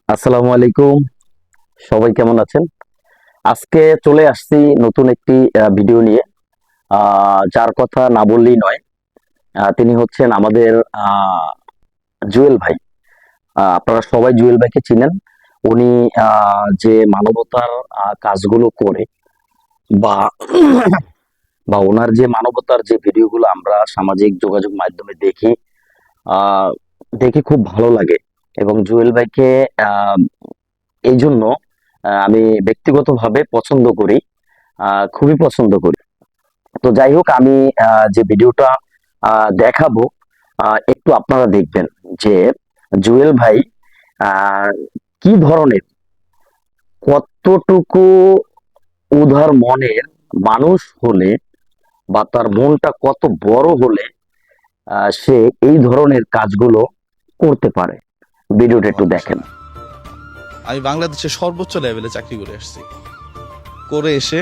আসসালামু আলাইকুম। সবাই কেমন আছেন? আজকে চলে আসছি নতুন একটি ভিডিও নিয়ে। যার কথা না বললেই নয়। তিনি হচ্ছেন আমাদের আহ, জুয়েল ভাই। আপনারা সবাই জুয়েল ভাইকে চিনেন। উনি যে মানবতার কাজগুলো করে বা বা ওনার যে মানবতার যে ভিডিওগুলো আমরা সামাজিক যোগাযোগ মাধ্যমে দেখি, আহ, দেখে খুব ভালো লাগে। এবং জুয়েল ভাইকে আহ, এই জন্য আমি ব্যক্তিগতভাবে পছন্দ করি, খুবই পছন্দ করি। তো যাই হোক, আমি যে ভিডিওটা দেখাবো, একটু আপনারা দেখবেন যে জুয়েল ভাই আহ, কি ধরনের, কতটুকু উদার মনের মানুষ হলে বা তার মনটা কত বড় হলে সে এই ধরনের কাজগুলো করতে পারে। ভিডিওটা একটু আমার বাসা দেখেন। না। আমি বাংলাদেশের সর্বোচ্চ লেভেলে চাকরি করে আসছি। করে এসে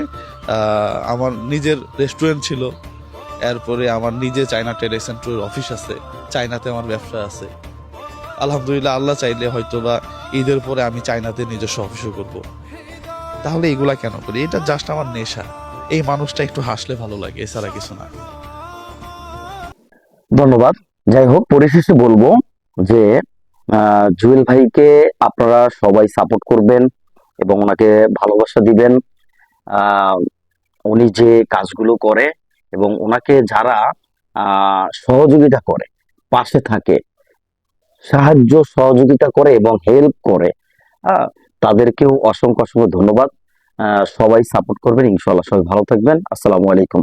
আমার নিজের রেস্টুরেন্ট ছিল। এরপরে আমার নিজে চায়না ট্রেড সেন্টারের অফিস আছে। চায়নাতে আমার ব্যবসা আছে। আলহামদুলিল্লাহ, আল্লাহ চাইলে হয়তো বা ঈদের পরে আমি চায়নাতে নিজস্ব অফিসও করব। তাহলে এগুলা কেন করি? এটা জাস্ট আমার নেশা। এই মানুষটা একটু হাসলে ভালো লাগে, এছাড়া কিছু না। ধন্যবাদ। যাই হোক, পরিশেষে বলবো যে জুয়েল ভাইকে আপনারা সবাই সাপোর্ট করবেন এবং ওনাকে ভালোবাসা দিবেন। আহ, উনি যে কাজগুলো করে এবং ওনাকে যারা সহযোগিতা করে, পাশে থাকে, সাহায্য সহযোগিতা করে এবং হেল্প করে, আহ, তাদেরকেও অসংখ্য অসংখ্য ধন্যবাদ। সবাই সাপোর্ট করবেন, ইনশাল্লাহ সবাই ভালো থাকবেন। আসসালামু আলাইকুম।